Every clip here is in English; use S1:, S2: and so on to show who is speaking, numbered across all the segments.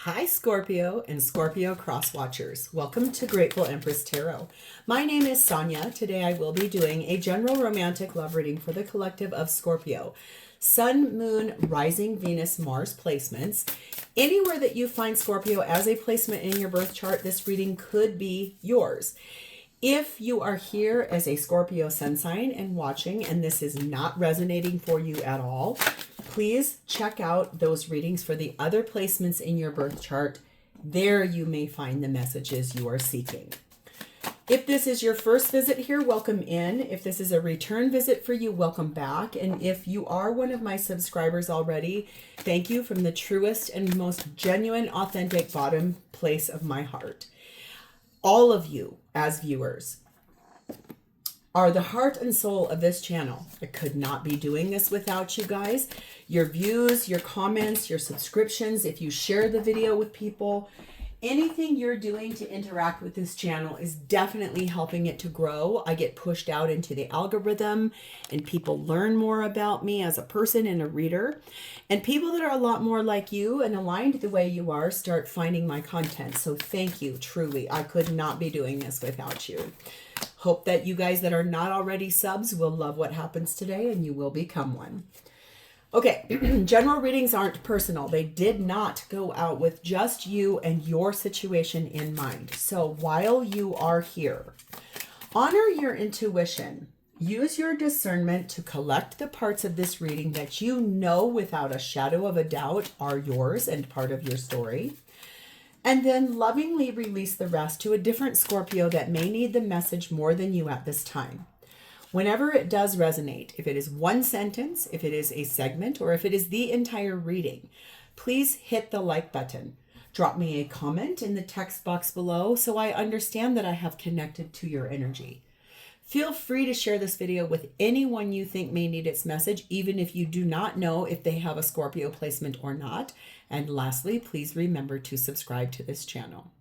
S1: Hi, Scorpio and Scorpio cross watchers. Welcome to Grateful Empress Tarot. My name is Sonia. Today I will be doing a general romantic love reading for the collective of Scorpio. Sun, Moon, Rising, Venus, Mars placements. Anywhere that you find Scorpio as a placement in your birth chart, this reading could be yours. If you are here as a Scorpio sun sign and watching, and this is not resonating for you at all, please check out those readings for the other placements in your birth chart. There you may find the messages you are seeking. If this is your first visit here, welcome in. If this is a return visit for you, welcome back. And if you are one of my subscribers already, thank you from the truest and most genuine, authentic bottom place of my heart. All of you as viewers are the heart and soul of this channel. I could not be doing this without you guys. Your views, your comments, your subscriptions, if you share the video with people, anything you're doing to interact with this channel is definitely helping it to grow. I get pushed out into the algorithm and people learn more about me as a person and a reader. And people that are a lot more like you and aligned the way you are start finding my content. So thank you, truly. I could not be doing this without you. Hope that you guys that are not already subs will love what happens today and you will become one. Okay, general readings aren't personal. They did not go out with just you and your situation in mind. So while you are here, honor your intuition. Use your discernment to collect the parts of this reading that you know without a shadow of a doubt are yours and part of your story. And then lovingly release the rest to a different Scorpio that may need the message more than you at this time. Whenever it does resonate, if it is one sentence, if it is a segment, or if it is the entire reading, please hit the like button. Drop me a comment in the text box below so I understand that I have connected to your energy. Feel free to share this video with anyone you think may need its message, even if you do not know if they have a Scorpio placement or not. And lastly, please remember to subscribe to this channel.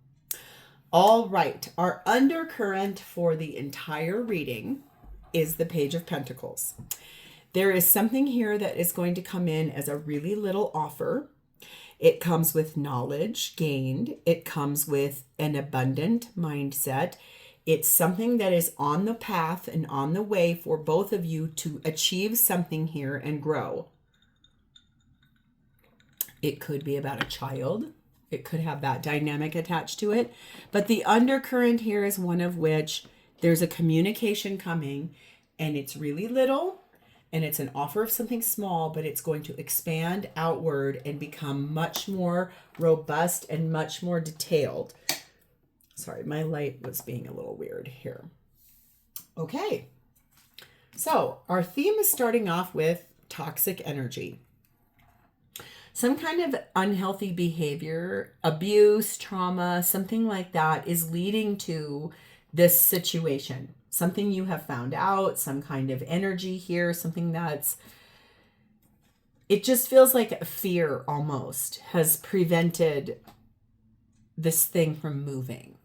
S1: All right, our undercurrent for the entire reading is the Page of Pentacles. There is something here that is going to come in as a really little offer. It comes with knowledge gained. It comes with an abundant mindset. It's something that is on the path and on the way for both of you to achieve something here and grow. It could be about a child. It could have that dynamic attached to it. But the undercurrent here is one of which there's a communication coming, and it's really little, and it's an offer of something small, but it's going to expand outward and become much more robust and much more detailed. Sorry, my light was being a little weird here. Okay, so our theme is starting off with toxic energy. Some kind of unhealthy behavior, abuse, trauma, something like that is leading to this situation. Something you have found out, some kind of energy here, something that's, it just feels like fear almost has prevented this thing from moving.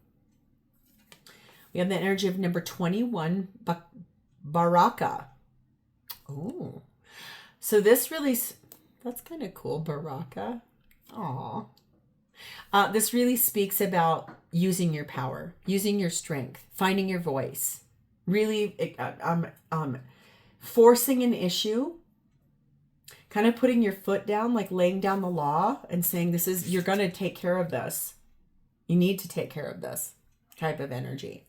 S1: We have the energy of number 21, Baraka. Oh, so this really, that's kind of cool, Baraka. Aw. This really speaks about using your power, using your strength, finding your voice, really forcing an issue, kind of putting your foot down, like laying down the law and saying, this is, you're going to take care of this. You need to take care of this type of energy.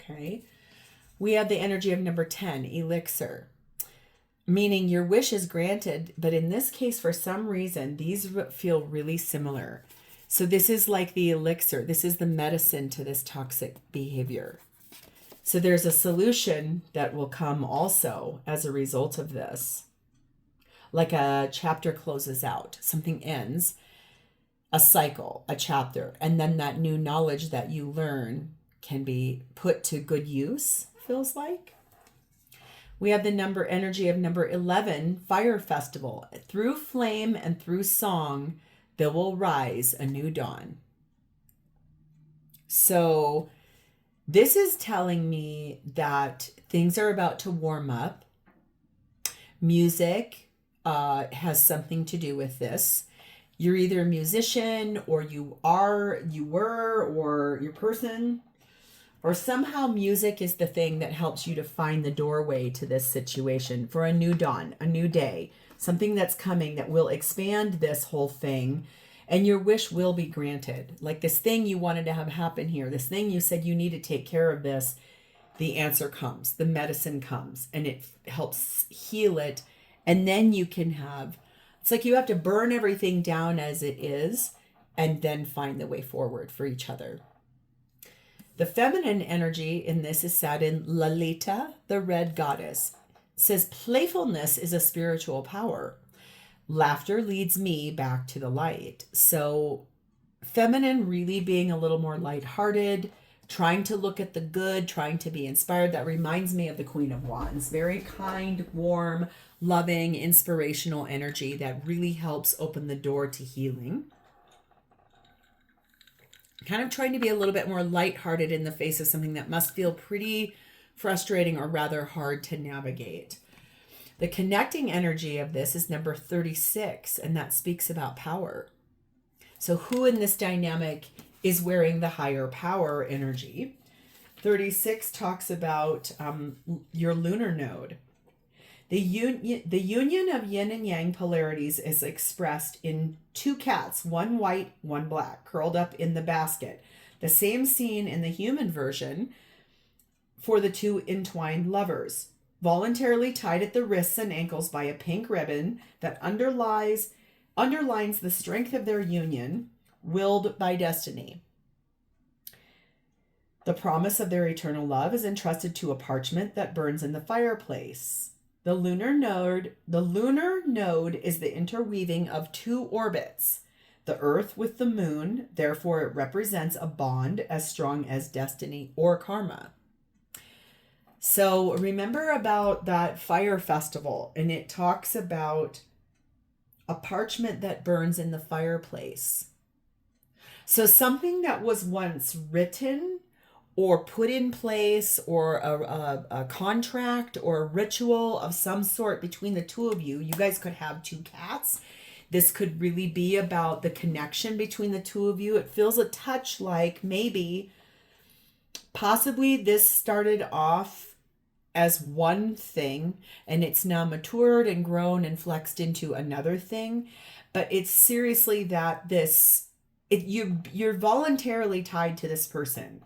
S1: Okay. We have the energy of number 10, Elixir, meaning your wish is granted. But in this case, for some reason, these feel really similar. So this is like the elixir. This is the medicine to this toxic behavior. So there's a solution that will come also as a result of this. Like a chapter closes out, something ends, a cycle, a chapter, and then that new knowledge that you learn can be put to good use, feels like. We have the energy of number 11, Fire Festival. Through flame and through song, there will rise a new dawn. So this is telling me that things are about to warm up. Music has something to do with this. You're either a musician, or you were, or your person, or somehow music is the thing that helps you to find the doorway to this situation for a new dawn, a new day, something that's coming that will expand this whole thing, and your wish will be granted. Like this thing you wanted to have happen here, this thing you said you need to take care of this, the answer comes, the medicine comes, and it helps heal it. And then you can have, it's like you have to burn everything down as it is and then find the way forward for each other. The feminine energy in this is sat in Lalita, the red goddess. It says playfulness is a spiritual power. Laughter leads me back to the light. So feminine really being a little more lighthearted, trying to look at the good, trying to be inspired. That reminds me of the Queen of Wands. Very kind, warm, loving, inspirational energy that really helps open the door to healing. Kind of trying to be a little bit more lighthearted in the face of something that must feel pretty frustrating or rather hard to navigate. The connecting energy of this is number 36, and that speaks about power. So who in this dynamic is wearing the higher power energy? 36 talks about your lunar node. The union of yin and yang polarities is expressed in two cats, one white, one black, curled up in the basket. The same scene in the human version for the two entwined lovers, voluntarily tied at the wrists and ankles by a pink ribbon that underlines the strength of their union, willed by destiny. The promise of their eternal love is entrusted to a parchment that burns in the fireplace. The lunar node is the interweaving of two orbits, the Earth with the moon, therefore it represents a bond as strong as destiny or karma. So remember about that fire festival, and it talks about a parchment that burns in the fireplace. So something that was once written or put in place, or a contract or a ritual of some sort between the two of you. You guys could have two cats. This could really be about the connection between the two of you. It feels a touch like maybe, possibly this started off as one thing and it's now matured and grown and flexed into another thing. But it's seriously that you're voluntarily tied to this person.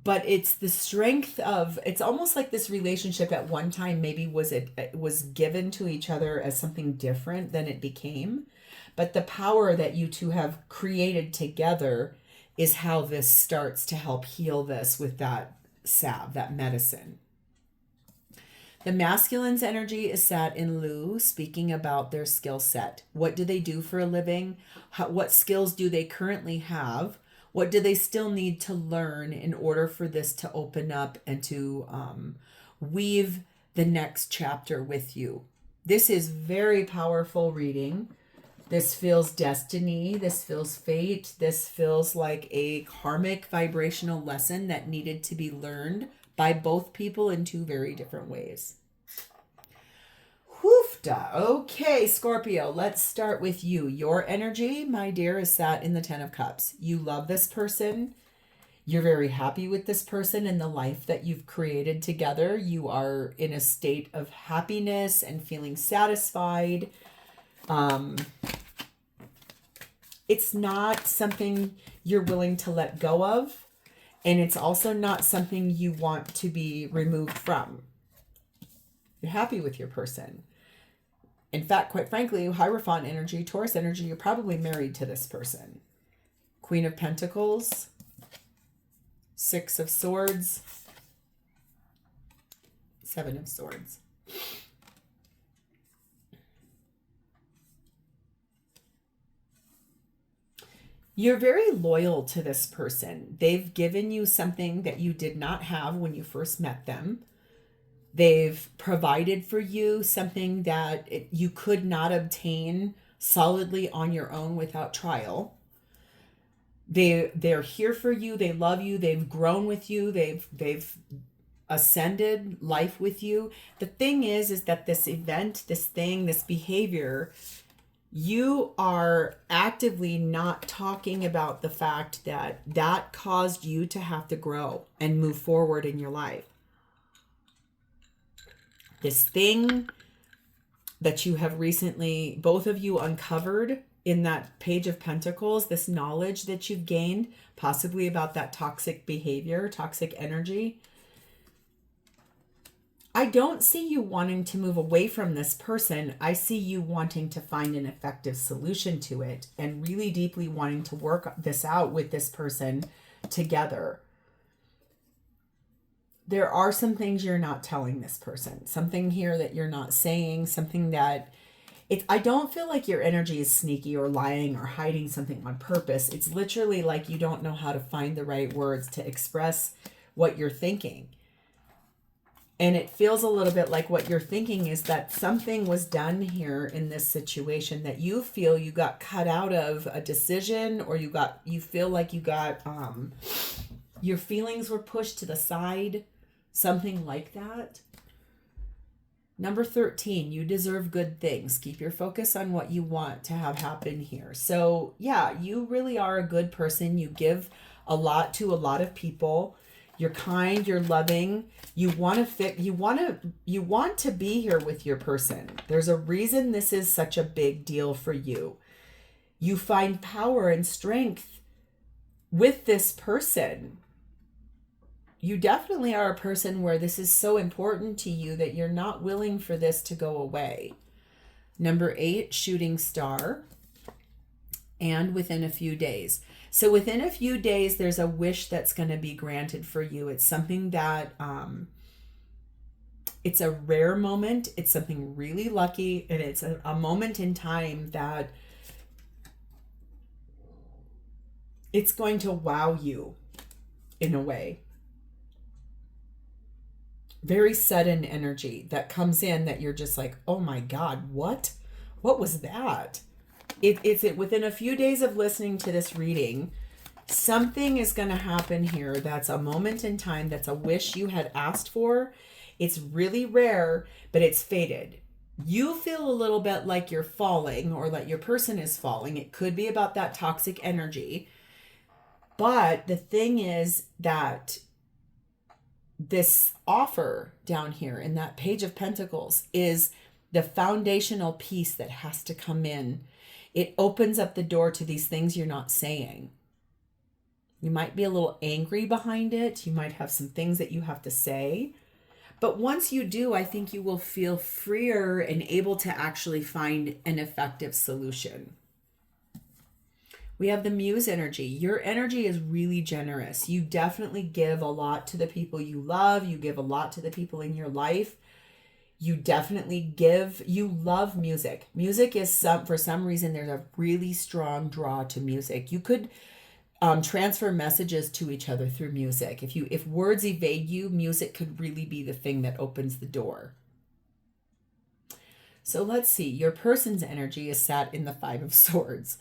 S1: But it's the strength of, it's almost like this relationship at one time maybe was given to each other as something different than it became. But the power that you two have created together is how this starts to help heal this with that salve, that medicine. The masculine's energy is sat in Lu, speaking about their skill set. What do they do for a living? What skills do they currently have? What do they still need to learn in order for this to open up and to weave the next chapter with you? This is very powerful reading. This feels destiny. This feels fate. This feels like a karmic vibrational lesson that needed to be learned by both people in two very different ways. Hoofda. Okay, Scorpio, let's start with you. Your energy, my dear, is sat in the 10 of Cups. You love this person. You're very happy with this person and the life that you've created together. You are in a state of happiness and feeling satisfied. It's not something you're willing to let go of, and it's also not something you want to be removed from. You're happy with your person. In fact, quite frankly, Hierophant energy, Taurus energy, you're probably married to this person. Queen of Pentacles, 6 of Swords, 7 of Swords. You're very loyal to this person. They've given you something that you did not have when you first met them. They've provided for you something that you could not obtain solidly on your own without trial. They're here for you. They love you. They've grown with you. They've ascended life with you. The thing is that this event, this thing, this behavior, you are actively not talking about the fact that that caused you to have to grow and move forward in your life. This thing that you have recently, both of you, uncovered in that Page of Pentacles, this knowledge that you've gained, possibly about that toxic behavior, toxic energy. I don't see you wanting to move away from this person. I see you wanting to find an effective solution to it and really deeply wanting to work this out with this person together. There are some things you're not telling this person, something here that you're not saying, something that I don't feel like your energy is sneaky or lying or hiding something on purpose. It's literally like you don't know how to find the right words to express what you're thinking. And it feels a little bit like what you're thinking is that something was done here in this situation that you feel you got cut out of a decision, or you feel like you got, your feelings were pushed to the side, something like that. Number 13, you deserve good things. Keep your focus on what you want to have happen here. So yeah, you really are a good person. You give a lot to a lot of people. You're kind, you're loving. You want to be here with your person. There's a reason this is such a big deal for you. You find power and strength with this person. You definitely are a person where this is so important to you that you're not willing for this to go away. Number 8, shooting star. And within a few days. So within a few days, there's a wish that's going to be granted for you. It's something that, it's a rare moment. It's something really lucky. And it's a moment in time that it's going to wow you in a way. Very sudden energy that comes in that you're just like, oh my God, what? What was that? It's within a few days of listening to this reading, something is going to happen here that's a moment in time, that's a wish you had asked for. It's really rare, but it's fated. You feel a little bit like you're falling, or that your person is falling. It could be about that toxic energy. But the thing is that this offer down here in that Page of Pentacles is the foundational piece that has to come in. It opens up the door to these things you're not saying. You might be a little angry behind it. You might have some things that you have to say. But once you do, I think you will feel freer and able to actually find an effective solution. We have the Muse energy. Your energy is really generous. You definitely give a lot to the people you love. You give a lot to the people in your life. You definitely give. You love music. Music is for some reason, there's a really strong draw to music. You could transfer messages to each other through music. If words evade you, music could really be the thing that opens the door. So let's see. Your person's energy is sat in the 5 of Swords.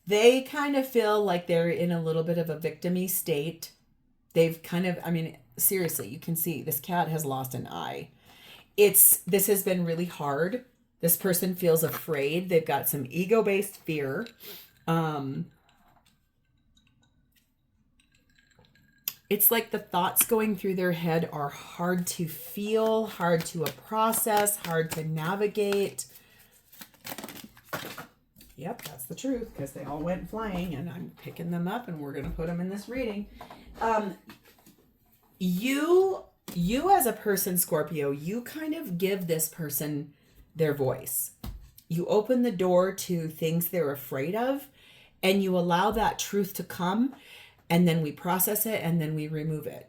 S1: They kind of feel like they're in a little bit of a victim-y state. They've kind of, seriously, you can see this cat has lost an eye. This has been really hard. This person feels afraid. They've got some ego-based fear. It's like the thoughts going through their head are hard to feel, hard to process, hard to navigate. Yep, that's the truth, because they all went flying, and I'm picking them up, and we're going to put them in this reading. You as a person, Scorpio, you kind of give this person their voice. You open the door to things they're afraid of, and you allow that truth to come, and then we process it, and then we remove it.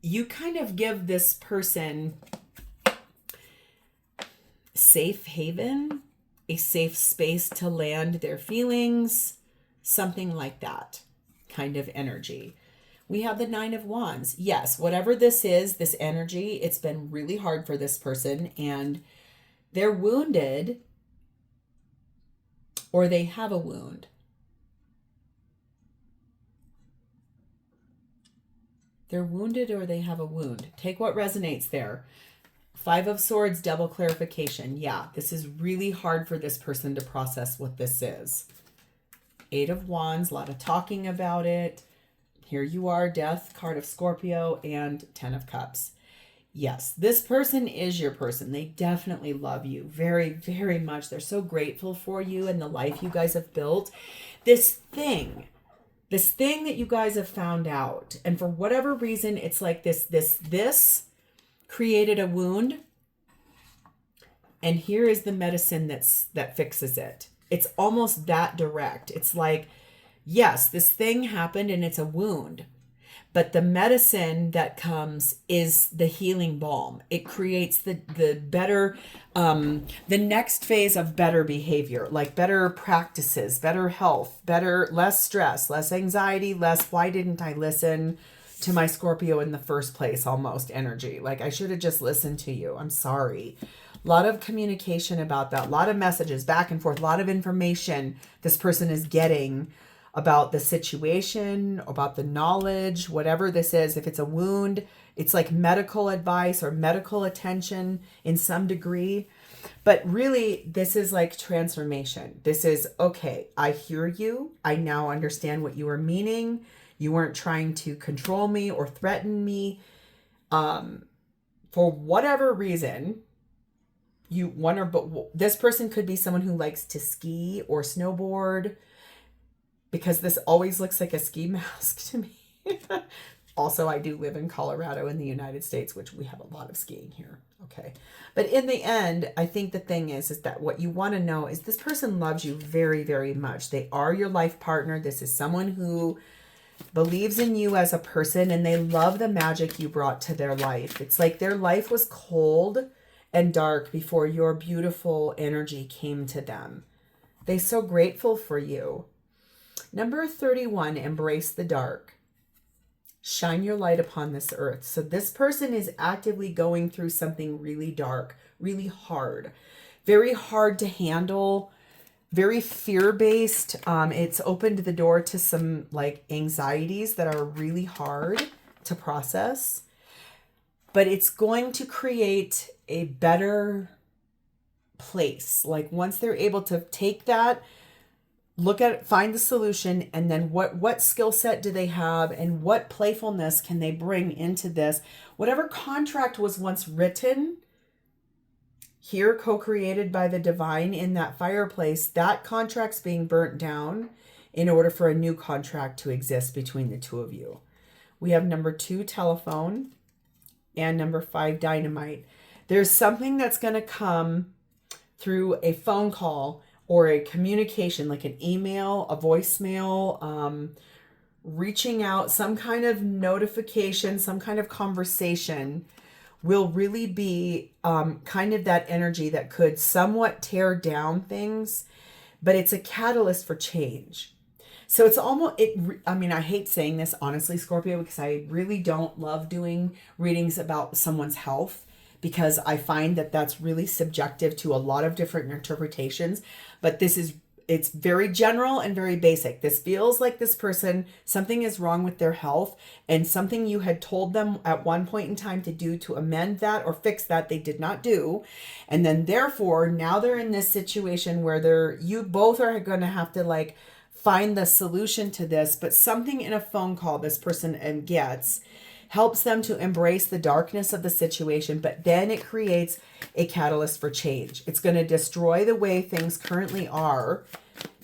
S1: You kind of give this person safe haven, a safe space to land their feelings, something like that kind of energy. We have the 9 of Wands. Yes, whatever this is, this energy, it's been really hard for this person, and they're wounded, or they have a wound. They're wounded or they have a wound. Take what resonates there. 5 of Swords, double clarification. Yeah, this is really hard for this person to process what this is. 8 of Wands, a lot of talking about it. Here you are, Death, card of Scorpio, and 10 of Cups. Yes, this person is your person. They definitely love you very, very much. They're so grateful for you and the life you guys have built. This thing that you guys have found out, and for whatever reason, it's like this created a wound, and here is the medicine that fixes it. It's almost that direct. It's like, yes, this thing happened and it's a wound, but the medicine that comes is the healing balm. It creates the better, the next phase of better behavior, like better practices, better health, less stress, less anxiety, less, why didn't I listen to my Scorpio in the first place, almost energy. Like, I should have just listened to you. I'm sorry. A lot of communication about that. A lot of messages back and forth. A lot of information this person is getting about the situation, about the knowledge, whatever this is. If it's a wound, it's like medical advice or medical attention in some degree. But really, this is like transformation. This is, okay, I hear you. I now understand what you were meaning. You weren't trying to control me or threaten me. For whatever reason, you wonder, but this person could be someone who likes to ski or snowboard, because this always looks like a ski mask to me. Also, I do live in Colorado in the United States, which we have a lot of skiing here. Okay. But in the end, I think the thing is that what you want to know is this person loves you very, very much. They are your life partner. This is someone who believes in you as a person, and they love the magic you brought to their life. It's like their life was cold and dark before your beautiful energy came to them. They're so grateful for you. Number 31, embrace the dark. Shine your light upon this earth. So this person is actively going through something really dark, really hard, very hard to handle, very fear-based. It's opened the door to some like anxieties that are really hard to process, but it's going to create a better place. Like, once they're able to take that, look at it, find the solution, and then what skill set do they have, and what playfulness can they bring into this? Whatever contract was once written here, co-created by the divine in that fireplace, that contract's being burnt down in order for a new contract to exist between the two of you. We have number 2, telephone, and number 5, dynamite. There's something that's going to come through a phone call or a communication, like an email, a voicemail, reaching out, some kind of notification, some kind of conversation will really be kind of that energy that could somewhat tear down things, but it's a catalyst for change. So it's almost, I mean, I hate saying this, honestly, Scorpio, because I really don't love doing readings about someone's health, because I find that that's really subjective to a lot of different interpretations. But it's very general and very basic. This feels like this person, something is wrong with their health, and something you had told them at one point in time to do to amend that or fix that, they did not do. And then therefore, now they're in this situation where you both are going to have to like find the solution to this, but something in a phone call this person gets helps them to embrace the darkness of the situation, but then it creates a catalyst for change. It's going to destroy the way things currently are,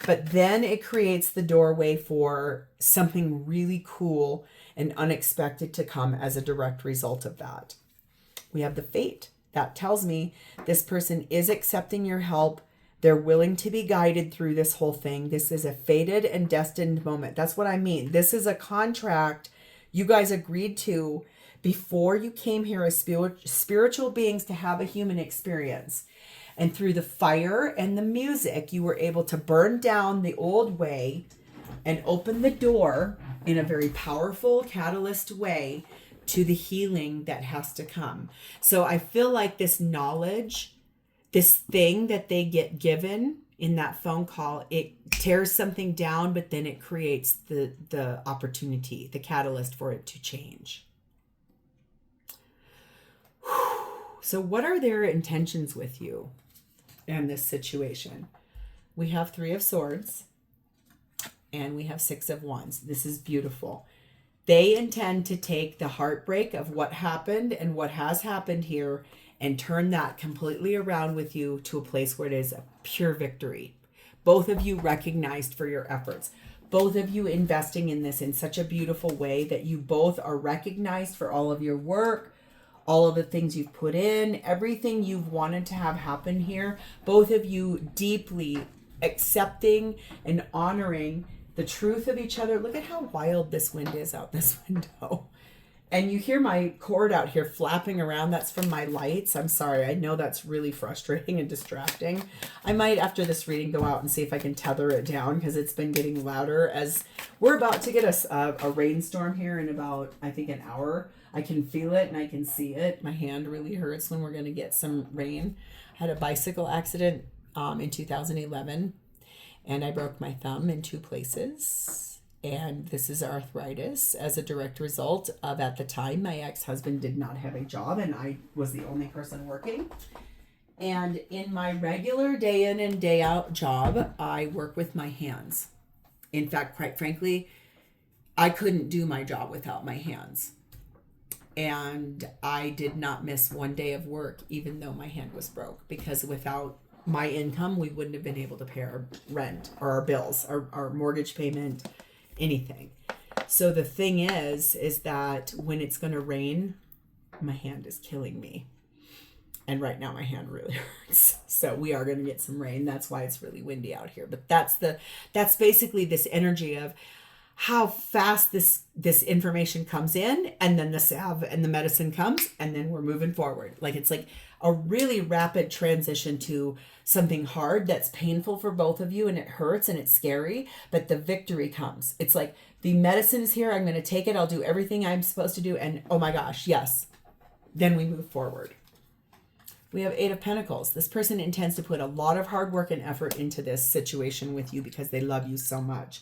S1: but then it creates the doorway for something really cool and unexpected to come as a direct result of that. We have the fate. That tells me this person is accepting your help. They're willing to be guided through this whole thing. This is a fated and destined moment. That's what I mean. This is a contract you guys agreed to before you came here as spiritual beings to have a human experience. And through the fire and the music, you were able to burn down the old way and open the door in a very powerful catalyst way to the healing that has to come. So I feel like this knowledge, this thing that they get given in that phone call, it tears something down, but then it creates the opportunity, the catalyst for it to change. So what are their intentions with you in this situation? We have 3 of Swords and we have 6 of Wands. This is beautiful. They intend to take the heartbreak of what happened and what has happened here and turn that completely around with you to a place where it is a pure victory. Both of you recognized for your efforts. Both of you investing in this in such a beautiful way that you both are recognized for all of your work, all of the things you've put in, everything you've wanted to have happen here. Both of you deeply accepting and honoring the truth of each other. Look at how wild this wind is out this window. And you hear my cord out here flapping around. That's from my lights. I'm sorry. I know that's really frustrating and distracting. I might, after this reading, go out and see if I can tether it down because it's been getting louder as we're about to get a rainstorm here in about, I think, an hour. I can feel it and I can see it. My hand really hurts when we're going to get some rain. I had a bicycle accident in 2011 and I broke my thumb in 2 places. And this is arthritis as a direct result of, at the time, my ex-husband did not have a job and I was the only person working. And in my regular day in and day out job, I work with my hands. In fact, quite frankly, I couldn't do my job without my hands. And I did not miss one day of work, even though my hand was broke, because without my income, we wouldn't have been able to pay our rent or our bills, our mortgage payment, anything. So the thing is that when it's going to rain, my hand is killing me. And right now my hand really hurts. So we are going to get some rain. That's why it's really windy out here. But that's basically this energy of how fast this information comes in, and then the salve and the medicine comes, and then we're moving forward. Like it's like a really rapid transition to something hard that's painful for both of you, and it hurts and it's scary, but the victory comes. It's like the medicine is here. I'm going to take it. I'll do everything I'm supposed to do. And oh my gosh, yes. Then we move forward. We have 8 of Pentacles. This person intends to put a lot of hard work and effort into this situation with you because they love you so much.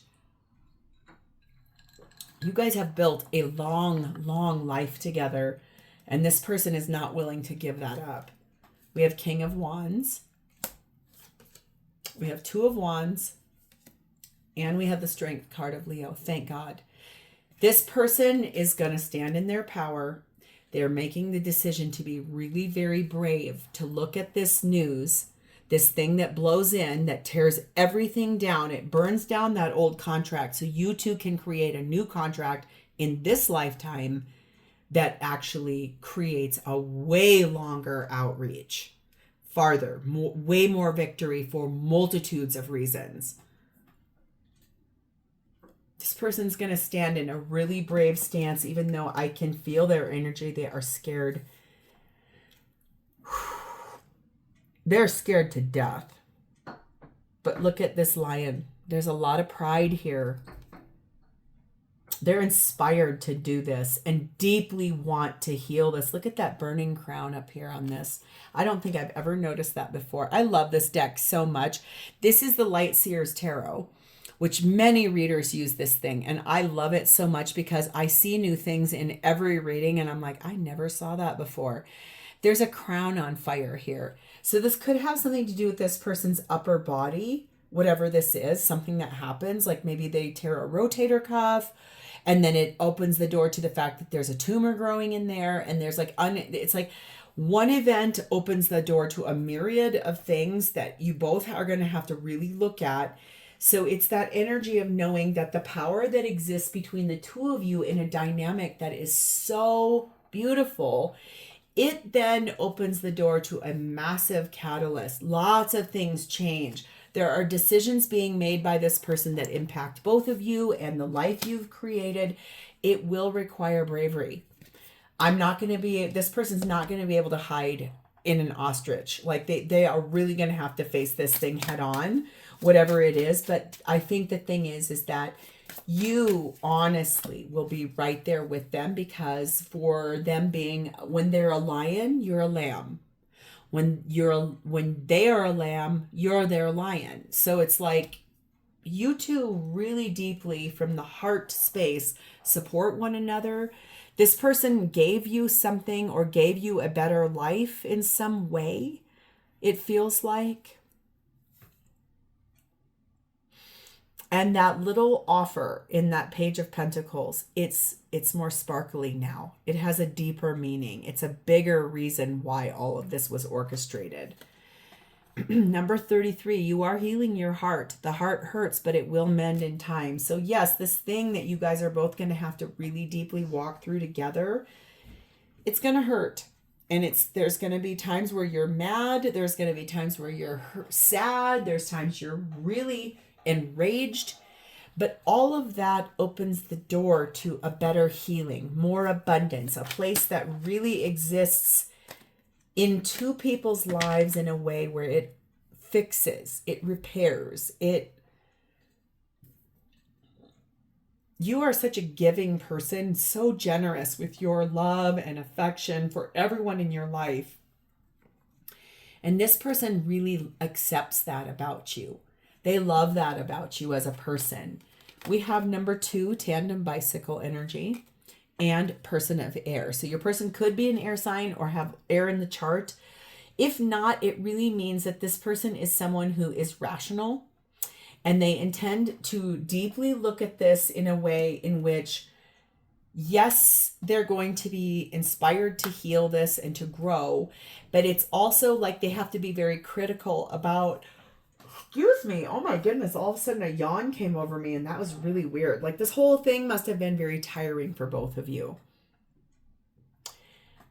S1: You guys have built a long, long life together, and this person is not willing to give that up. We have King of Wands. We have 2 of Wands. And we have the Strength card of Leo. Thank God. This person is going to stand in their power. They're making the decision to be really very brave, to look at this news, this thing that blows in, that tears everything down. It burns down that old contract so you two can create a new contract in this lifetime that actually creates a way longer outreach, farther, way more victory for multitudes of reasons. This person's going to stand in a really brave stance, even though I can feel their energy. They are scared. They're scared to death. But look at this lion. There's a lot of pride here. They're inspired to do this and deeply want to heal this. Look at that burning crown up here on this. I don't think I've ever noticed that before. I love this deck so much. This is the Light Seer's Tarot, which many readers use this thing. And I love it so much because I see new things in every reading and I'm like, I never saw that before. There's a crown on fire here. So this could have something to do with this person's upper body, whatever this is, something that happens, like maybe they tear a rotator cuff and then it opens the door to the fact that there's a tumor growing in there. And there's like, it's like one event opens the door to a myriad of things that you both are going to have to really look at. So it's that energy of knowing that the power that exists between the two of you in a dynamic that is so beautiful, it then opens the door to a massive catalyst. Lots of things change. There are decisions being made by this person that impact both of you and the life you've created. It will require bravery. This person's not going to be able to hide in an ostrich. Like they are really going to have to face this thing head on, whatever it is. But I think the thing is that you honestly will be right there with them, because for them being, when they're a lion, you're a lamb. When they are a lamb, you're their lion. So it's like you two really deeply from the heart space support one another. This person gave you something or gave you a better life in some way, it feels like. And that little offer in that Page of Pentacles, it's more sparkly now. It has a deeper meaning. It's a bigger reason why all of this was orchestrated. Number 33, you are healing your heart. The heart hurts, but it will mend in time. So yes, this thing that you guys are both going to have to really deeply walk through together, it's going to hurt. And there's going to be times where you're mad. There's going to be times where you're sad. There's times you're really enraged. But all of that opens the door to a better healing, more abundance, a place that really exists in two people's lives in a way where it fixes, it repairs, you are such a giving person, so generous with your love and affection for everyone in your life. And this person really accepts that about you. They love that about you as a person. We have number 2, tandem bicycle energy, and person of air. So your person could be an air sign or have air in the chart. If not, it really means that this person is someone who is rational, and they intend to deeply look at this in a way in which, yes, they're going to be inspired to heal this and to grow, but it's also like they have to be very critical about, excuse me, oh my goodness, all of a sudden a yawn came over me and that was really weird. Like this whole thing must have been very tiring for both of you.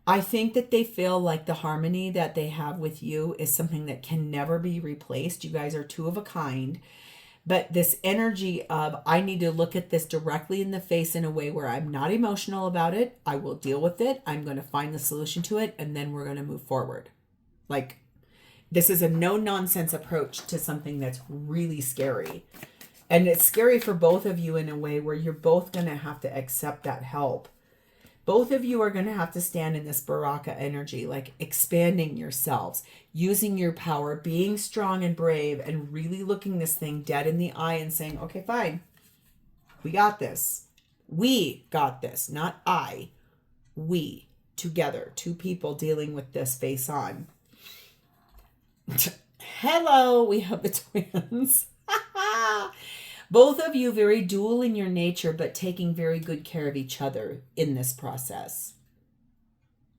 S1: I think that they feel like the harmony that they have with you is something that can never be replaced. You guys are two of a kind. But this energy of, I need to look at this directly in the face in a way where I'm not emotional about it. I will deal with it. I'm going to find the solution to it. And then we're going to move forward. Like, this is a no-nonsense approach to something that's really scary. And it's scary for both of you in a way where you're both going to have to accept that help. Both of you are going to have to stand in this Baraka energy, like expanding yourselves, using your power, being strong and brave, and really looking this thing dead in the eye and saying, okay, fine, we got this. We got this, not I. We, together, two people dealing with this face on. Hello, we have the twins. Both of you very dual in your nature, but taking very good care of each other in this process.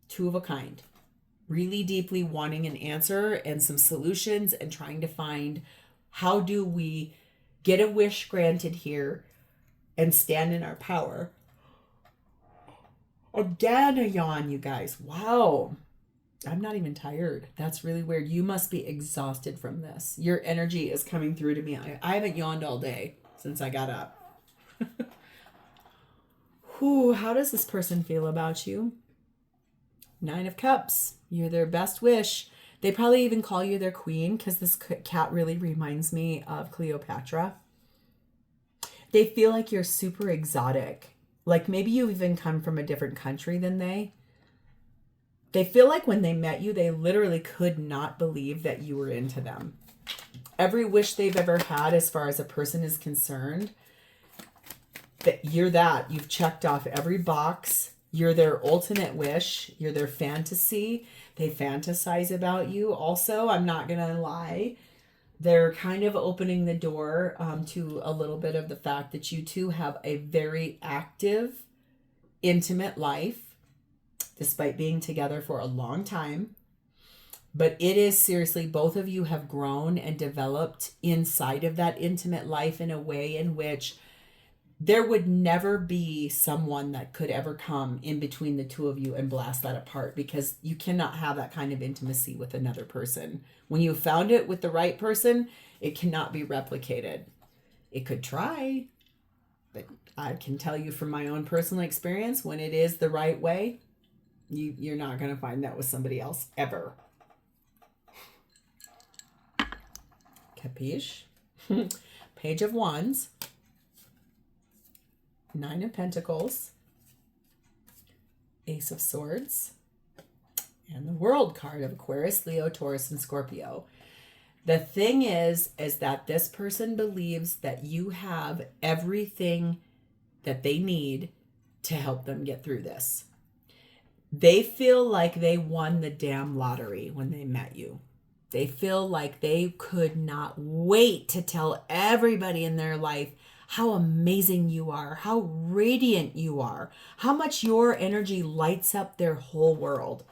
S1: Two of a kind. Really deeply wanting an answer and some solutions and trying to find, how do we get a wish granted here and stand in our power? Again, a yawn, you guys. Wow. I'm not even tired. That's really weird. You must be exhausted from this. Your energy is coming through to me. I haven't yawned all day since I got up. Whew, how does this person feel about you? 9 of Cups. You're their best wish. They probably even call you their queen because this cat really reminds me of Cleopatra. They feel like you're super exotic. Like maybe you even come from a different country than they. They feel like when they met you, they literally could not believe that you were into them. Every wish they've ever had as far as a person is concerned, that you're that. You've checked off every box. You're their ultimate wish. You're their fantasy. They fantasize about you. Also, I'm not going to lie, they're kind of opening the door to a little bit of the fact that you two have a very active, intimate life, despite being together for a long time. But it is seriously, both of you have grown and developed inside of that intimate life in a way in which there would never be someone that could ever come in between the two of you and blast that apart, because you cannot have that kind of intimacy with another person. When you found it with the right person, it cannot be replicated. It could try, but I can tell you from my own personal experience, when it is the right way, you're not going to find that with somebody else ever. Capiche? Page of Wands. 9 of Pentacles. Ace of Swords. And the World card of Aquarius, Leo, Taurus, and Scorpio. The thing is that this person believes that you have everything that they need to help them get through this. They feel like they won the damn lottery when they met you. They feel like they could not wait to tell everybody in their life how amazing you are, how radiant you are, how much your energy lights up their whole world.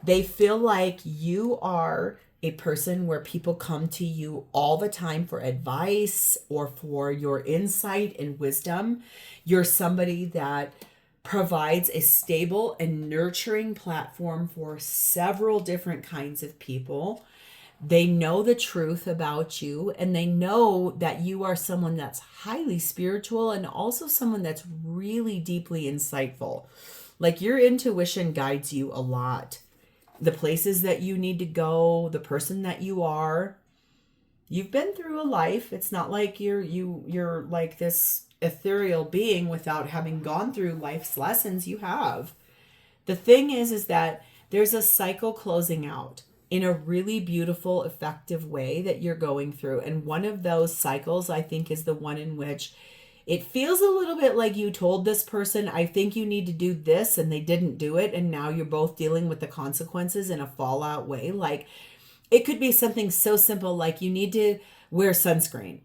S1: They feel like you are a person where people come to you all the time for advice or for your insight and wisdom. You're somebody that provides a stable and nurturing platform for several different kinds of people. They know the truth about you, and they know that you are someone that's highly spiritual and also someone that's really deeply insightful. Like, your intuition guides you a lot. The places that you need to go, the person that you are. You've been through a life. It's not like you're like this ethereal being without having gone through life's lessons. You have. The thing is that there's a cycle closing out in a really beautiful, effective way that you're going through. And one of those cycles, I think, is the one in which it feels a little bit like you told this person, I think you need to do this, and they didn't do it. And now you're both dealing with the consequences in a fallout way. Like, it could be something so simple like you need to wear sunscreen.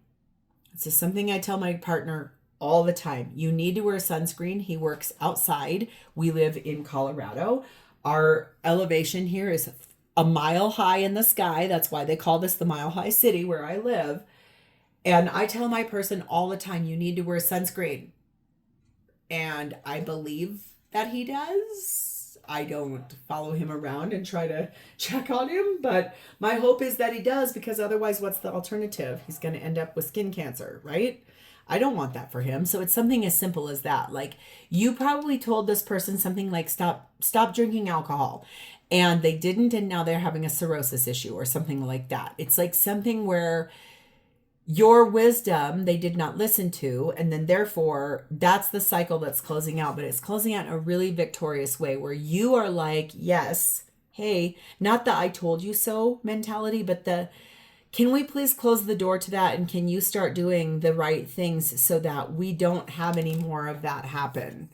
S1: It's just something I tell my partner all the time. You need to wear sunscreen. He works outside. We live in Colorado. Our elevation here is a mile high in the sky. That's why they call this the Mile High City where I live. And I tell my person all the time, you need to wear sunscreen. And I believe that he does. I don't follow him around and try to check on him, but my hope is that he does, because otherwise, what's the alternative? He's going to end up with skin cancer, right? I don't want that for him. So it's something as simple as that. Like, you probably told this person something like, stop drinking alcohol. And they didn't, and now they're having a cirrhosis issue or something like that. It's like something where your wisdom they did not listen to, and then therefore that's the cycle that's closing out. But it's closing out in a really victorious way where you are like, yes, hey, not the I told you so mentality, but the can we please close the door to that, and can you start doing the right things so that we don't have any more of that happen?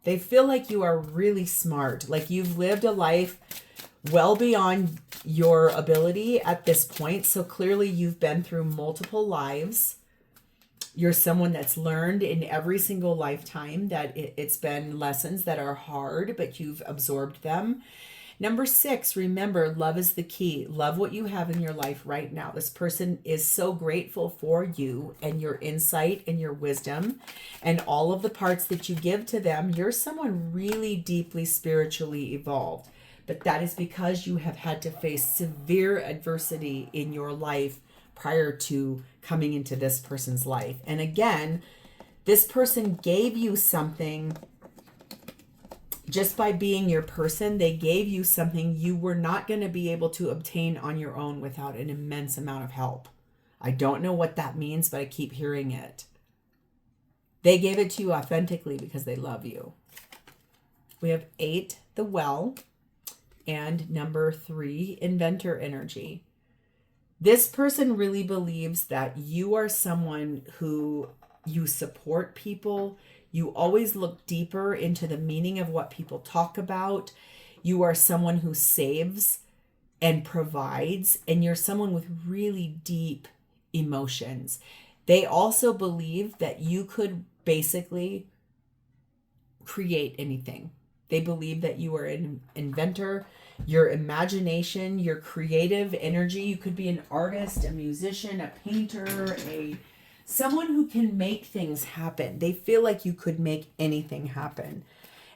S1: They feel like you are really smart, like you've lived a life well beyond your ability at this point. So clearly you've been through multiple lives. You're someone that's learned in every single lifetime that it's been lessons that are hard, but you've absorbed them. Number 6, remember, love is the key. Love what you have in your life right now. This person is so grateful for you and your insight and your wisdom and all of the parts that you give to them. You're someone really deeply spiritually evolved, but that is because you have had to face severe adversity in your life prior to coming into this person's life. And again, this person gave you something. Just by being your person, they gave you something you were not going to be able to obtain on your own without an immense amount of help. I don't know what that means, but I keep hearing it. They gave it to you authentically because they love you. We have 8, the well, and number 3, inventor energy. This person really believes that you are someone who you support people. You always look deeper into the meaning of what people talk about. You are someone who saves and provides, and you're someone with really deep emotions. They also believe that you could basically create anything. They believe that you are an inventor, your imagination, your creative energy. You could be an artist, a musician, a painter, someone who can make things happen. They feel like you could make anything happen.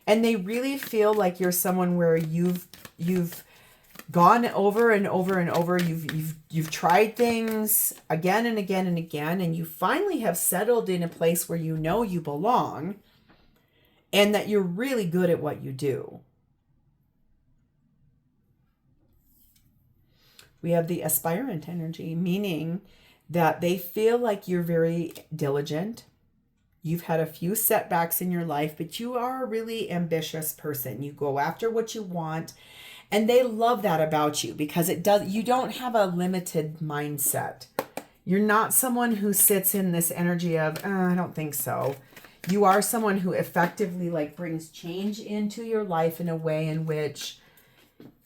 S1: And they really feel like you're someone where you've gone over and over and over. You've tried things again and again and again, and you finally have settled in a place where you know you belong and that you're really good at what you do. We have the aspirant energy, meaning that they feel like you're very diligent. You've had a few setbacks in your life, but you are a really ambitious person. You go after what you want, and they love that about you because you don't have a limited mindset. You're not someone who sits in this energy of, I don't think so. You are someone who effectively like brings change into your life in a way in which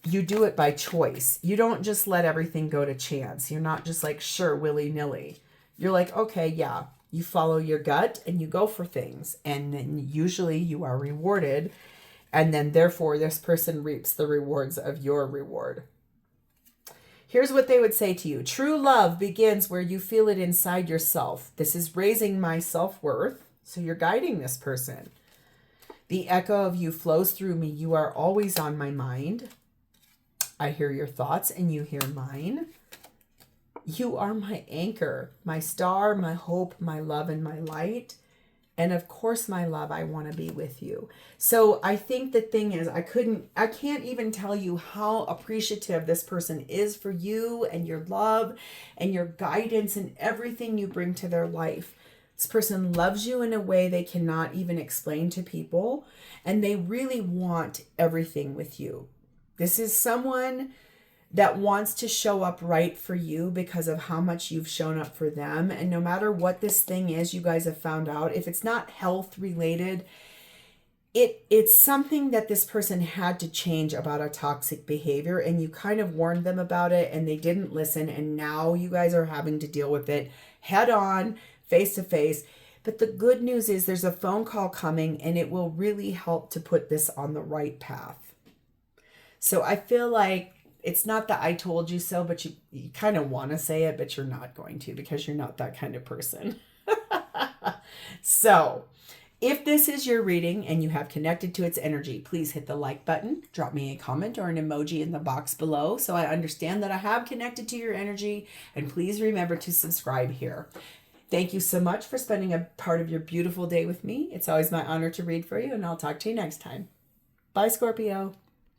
S1: you do it by choice. You don't just let everything go to chance. You're not just like, sure, willy-nilly. You're like, okay, yeah. You follow your gut and you go for things. And then usually you are rewarded. And then therefore this person reaps the rewards of your reward. Here's what they would say to you. True love begins where you feel it inside yourself. This is raising my self-worth. So you're guiding this person. The echo of you flows through me. You are always on my mind. I hear your thoughts and you hear mine. You are my anchor, my star, my hope, my love, and my light. And of course, my love, I want to be with you. So I think the thing is, I can't even tell you how appreciative this person is for you and your love and your guidance and everything you bring to their life. This person loves you in a way they cannot even explain to people, and they really want everything with you. This is someone that wants to show up right for you because of how much you've shown up for them. And no matter what this thing is, you guys have found out, if it's not health related, it's something that this person had to change about a toxic behavior, and you kind of warned them about it and they didn't listen, and now you guys are having to deal with it head on, face to face. But the good news is there's a phone call coming and it will really help to put this on the right path. So I feel like it's not that I told you so, but you kind of want to say it, but you're not going to because you're not that kind of person. So if this is your reading and you have connected to its energy, please hit the like button, drop me a comment or an emoji in the box below so I understand that I have connected to your energy, and please remember to subscribe here. Thank you so much for spending a part of your beautiful day with me. It's always my honor to read for you, and I'll talk to you next time. Bye, Scorpio.